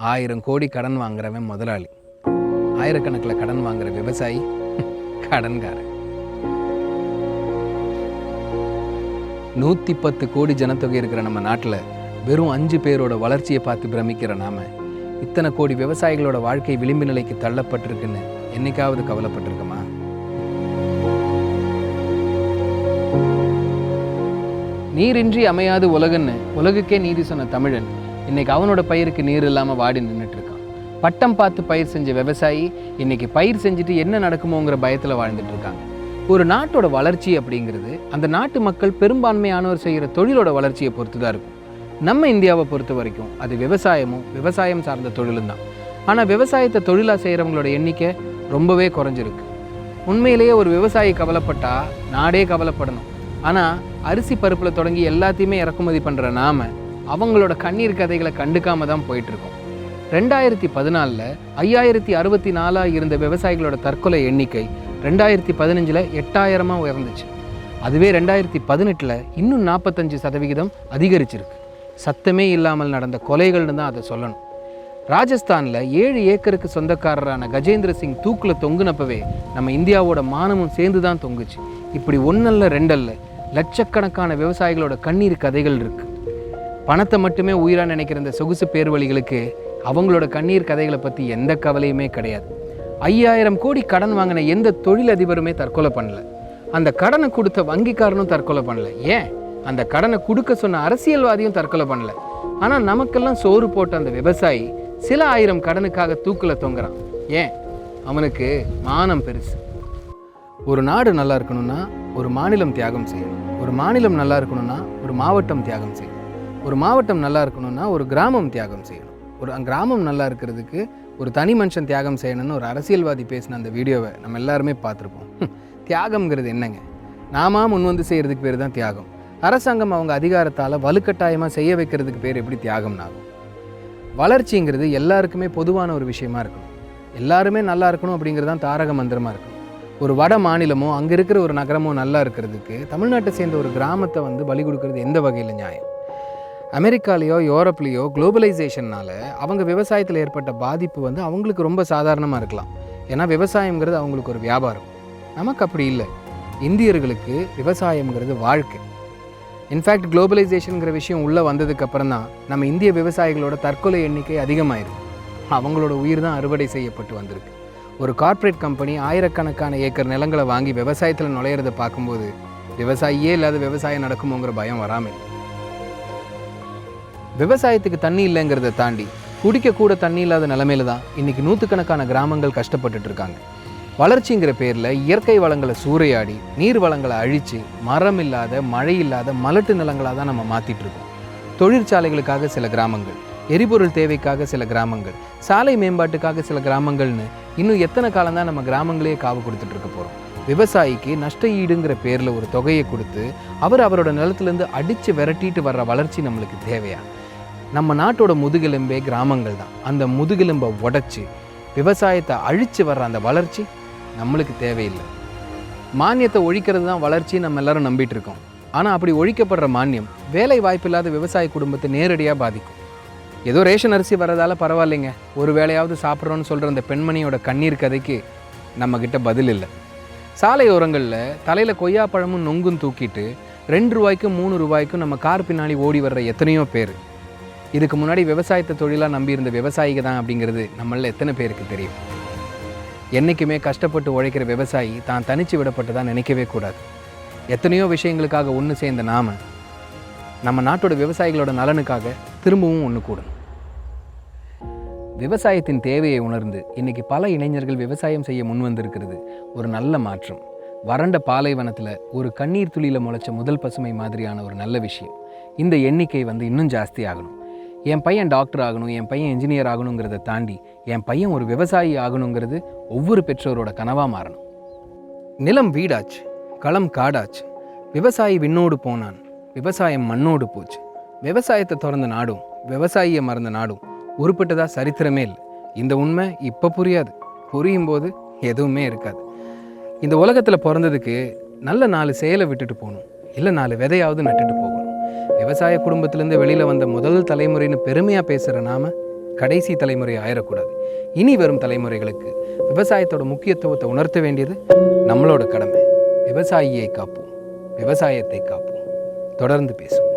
1000 கோடி கடன் வாங்குறவன் முதலாளி, ஆயிரக்கணக்கில் கடன் வாங்குற விவசாயி கடன்காரன். 110 கோடி ஜனத்தொகை இருக்கிற நம்ம நாட்டில் வெறும் 5 பேரோட வளர்ச்சியை பார்த்து பிரமிக்கிற நாம இத்தனை கோடி விவசாயிகளோட வாழ்க்கை விளிம்பு நிலைக்கு தள்ளப்பட்டிருக்குன்னு என்னைக்காவது கவலைப்பட்டிருக்கோமா? நீரின்றி அமையாது உலகன்னு உலகுக்கே நீதி சொன்ன தமிழன் இன்னைக்கு அவனோட பயிருக்கு நீர் இல்லாமல் வாடி நின்றுட்டு இருக்கான். பட்டம் பார்த்து பயிர் செஞ்ச விவசாயி இன்னைக்கு பயிர் செஞ்சுட்டு என்ன நடக்குமோங்கிற பயத்தில் வாழ்ந்துட்டு இருக்காங்க. ஒரு நாட்டோட வளர்ச்சி அப்படிங்கிறது அந்த நாட்டு மக்கள் பெரும்பான்மையானவர் செய்கிற தொழிலோட வளர்ச்சியை பொறுத்து தான் இருக்கும். நம்ம இந்தியாவை பொறுத்த வரைக்கும் அது விவசாயமும் விவசாயம் சார்ந்த தொழிலும் தான். ஆனால் விவசாயத்தை தொழிலாக செய்கிறவங்களோட எண்ணிக்கை ரொம்பவே குறைஞ்சிருக்கு. உண்மையிலேயே ஒரு விவசாயி கவலைப்பட்டா நாடே கவலைப்படணும். ஆனால் அரிசி பருப்பில் தொடங்கி எல்லாத்தையுமே இறக்குமதி பண்ணுற நாம அவங்களோட கண்ணீர் கதைகளை கண்டுக்காம தான் போயிட்டுருக்கோம். 2014 5064 இருந்த விவசாயிகளோட தற்கொலை எண்ணிக்கை 2015 8000 உயர்ந்துச்சு. அதுவே 2018 இன்னும் 45% அதிகரிச்சிருக்கு. சத்தமே இல்லாமல் நடந்த கொலைகள்னு தான் அதை சொல்லணும். ராஜஸ்தானில் 7 ஏக்கருக்கு சொந்தக்காரரான கஜேந்திர சிங் தூக்கில் தொங்குனப்பவே நம்ம இந்தியாவோட மானமும் சேர்ந்து தான் தொங்குச்சு. இப்படி ஒன்றல்ல ரெண்டல்ல லட்சக்கணக்கான விவசாயிகளோட கண்ணீர் கதைகள் இருக்குது. பணத்தை மட்டுமே உயிராக நினைக்கிற இந்த சொகுசு பேர்வழிகளுக்கு அவங்களோட கண்ணீர் கதைகளை பற்றி எந்த கவலையுமே கிடையாது. 5000 கோடி கடன் வாங்கின எந்த தொழிலதிபருமே தற்கொலை பண்ணல. அந்த கடனை கொடுத்த வங்கிக்காரனும் தற்கொலை பண்ணல. ஏன் அந்த கடனை கொடுக்க சொன்ன அரசியல்வாதியும் தற்கொலை பண்ணல. ஆனால் நமக்கெல்லாம் சோறு போட்ட அந்த விவசாயி சில 1000 கடனுக்காக தூக்கில் தொங்குறான். ஏன்? அவனுக்கு மானம் பெருசு. ஒரு நாடு நல்லா இருக்கணும்னா ஒரு மாநிலம் தியாகம் செய்யணும். ஒரு மாநிலம் நல்லா இருக்கணும்னா ஒரு மாவட்டம் தியாகம் செய்யணும். ஒரு மாவட்டம் நல்லா இருக்கணும்னா ஒரு கிராமம் தியாகம் செய்யணும். ஒரு கிராமம் நல்லா இருக்கிறதுக்கு ஒரு தனி மனுஷன் தியாகம் செய்யணும்னு ஒரு அரசியல்வாதி பேசின அந்த வீடியோவை நம்ம எல்லாருமே பார்த்துருப்போம். தியாகம்ங்கிறது என்னங்க? நாம முன் வந்து செய்கிறதுக்கு பேர் தான் தியாகம். அரசாங்கம் அவங்க அதிகாரத்தால் வலுக்கட்டாயமாக செய்ய வைக்கிறதுக்கு பேர் எப்படி தியாகம்னாகும்? வளர்ச்சிங்கிறது எல்லாருக்குமே பொதுவான ஒரு விஷயமா இருக்கணும். எல்லாருமே நல்லா இருக்கணும் அப்படிங்கிறது தான் தாரக மந்திரமாக இருக்கணும். ஒரு வட மாநிலமோ அங்கே இருக்கிற ஒரு நகரமோ நல்லா இருக்கிறதுக்கு தமிழ்நாட்டை சேர்ந்த ஒரு கிராமத்தை வந்து பலி கொடுக்கறது எந்த வகையில் நியாயம்? அமெரிக்காலேயோ யூரோப்லேயோ குளோபலைசேஷனால் அவங்க விவசாயத்தில் ஏற்பட்ட பாதிப்பு வந்து அவங்களுக்கு ரொம்ப சாதாரணமாக இருக்கலாம். ஏன்னா விவசாயங்கிறது அவங்களுக்கு ஒரு வியாபாரம். நமக்கு அப்படி இல்லை. இந்தியர்களுக்கு விவசாயங்கிறது வாழ்க்கை. இன்ஃபேக்ட் குளோபலைசேஷனுங்கிற விஷயம் உள்ளே வந்ததுக்கப்புறம் தான் நம்ம இந்திய விவசாயிகளோட தற்கொலை எண்ணிக்கை அதிகமாயிருக்கு. அவங்களோட உயிர் தான் அறுவடை செய்யப்பட்டு வந்திருக்கு. ஒரு கார்ப்பரேட் கம்பெனி ஆயிரக்கணக்கான ஏக்கர் நிலங்களை வாங்கி விவசாயத்தில் நுழையிறதை பார்க்கும்போது விவசாயியே இல்லாத விவசாயம் நடக்குமோங்கிற பயம் வராமல். விவசாயத்துக்கு தண்ணி இல்லைங்கிறத தாண்டி குடிக்கக்கூட தண்ணி இல்லாத நிலைமையில தான் இன்றைக்கி நூற்றுக்கணக்கான கிராமங்கள் கஷ்டப்பட்டுட்டு இருக்காங்க. வளர்ச்சிங்கிற பேரில் இயற்கை வளங்களை சூறையாடி நீர் வளங்களை அழித்து மரம் இல்லாத மழை இல்லாத மலட்டு நிலங்களாக தான் நம்ம மாற்றிட்டு இருக்கோம். தொழிற்சாலைகளுக்காக சில கிராமங்கள், எரிபொருள் தேவைக்காக சில கிராமங்கள், சாலை மேம்பாட்டுக்காக சில கிராமங்கள்னு இன்னும் எத்தனை காலம்தான் நம்ம கிராமங்களே காவு கொடுத்துட்டு இருக்க போகிறோம்? விவசாயிக்கு நஷ்ட ஈடுங்கிற பேரில் ஒரு தொகையை கொடுத்து அவரோட நிலத்துலேருந்து அடித்து விரட்டிட்டு வர்ற வளர்ச்சி நம்மளுக்கு தேவையா? நம்ம நாட்டோட முதுகெலும்பே கிராமங்கள் தான். அந்த முதுகெலும்பை உடைச்சி விவசாயத்தை அழித்து வர்ற அந்த வளர்ச்சி நம்மளுக்கு தேவையில்லை. மானியத்தை ஒழிக்கிறது தான் வளர்ச்சி நம்ம எல்லாரும் நம்பிட்டு இருக்கோம். ஆனால் அப்படி ஒழிக்கப்படுற மானியம் வேலை வாய்ப்பில்லாத விவசாய குடும்பத்தை நேரடியாக பாதிக்கும். ஏதோ ரேஷன் அரிசி வர்றதால பரவாயில்லைங்க, ஒரு வேளையாவது சாப்பிட்றோன்னு சொல்கிற அந்த பெண்மணியோட கண்ணீர் கதைக்கு நம்மக்கிட்ட பதில் இல்லை. சாலையோரங்களில் தலையில் கொய்யாப்பழமும் நொங்கும் தூக்கிட்டு 2 ரூபாய்க்கும் 3 ரூபாய்க்கும் நம்ம கார் பின்னாடி ஓடி வர்ற எத்தனையோ பேர். இதுக்கு முன்னாடி விவசாயத்தை தொழிலாக நம்பியிருந்த விவசாயிக தான் அப்படிங்கிறது நம்மள எத்தனை பேருக்கு தெரியும்? என்றைக்குமே கஷ்டப்பட்டு உழைக்கிற விவசாயி தான் தனித்து விடப்பட்டதாக நினைக்கவே கூடாது. எத்தனையோ விஷயங்களுக்காக ஒன்று சேர்ந்த நம்ம நாட்டோட விவசாயிகளோட நலனுக்காக திரும்பவும் ஒன்று கூடணும். விவசாயத்தின் தேவையை உணர்ந்து இன்றைக்கி பல இளைஞர்கள் விவசாயம் செய்ய முன் வந்திருக்கிறது ஒரு நல்ல மாற்றம். வறண்ட பாலைவனத்தில் ஒரு கண்ணீர் துளியில் முளைச்ச முதல் பசுமை மாதிரியான ஒரு நல்ல விஷயம். இந்த எண்ணிக்கை வந்து இன்னும் ஜாஸ்தி ஆகணும். என் பையன் டாக்டர் ஆகணும், என் பையன் இன்ஜினியர் ஆகணுங்கிறத தாண்டி என் பையன் ஒரு விவசாயி ஆகணுங்கிறது ஒவ்வொரு பெற்றோரோட கனவாக மாறணும். நிலம் வீடாச்சு, களம் காடாச்சு, விவசாயி விண்ணோடு போனான், விவசாயம் மண்ணோடு போச்சு. விவசாயத்தை திறந்த நாடும் விவசாயியை மறந்த நாடும் உருப்பட்டதா சரித்திரமே இல்லை. இந்த உண்மை இப்போ புரியாது, புரியும் போது எதுவுமே இருக்காது. இந்த உலகத்தில் பிறந்ததுக்கு நல்ல 4 செயலை விட்டுட்டு போகணும், இல்லை 4 விதையாவது நட்டுட்டு போகணும். விவசாய குடும்பத்திலேருந்து வெளியில் வந்த முதல் தலைமுறைன்னு பெருமையாக பேசுகிற நாம கடைசி தலைமுறை ஆயிடக்கூடாது. இனி வரும் தலைமுறைகளுக்கு விவசாயத்தோட முக்கியத்துவத்தை உணர்த்த வேண்டியது நம்மளோட கடமை. விவசாயியை காப்போம், விவசாயத்தை காப்போம். தொடர்ந்து பேசுவோம்.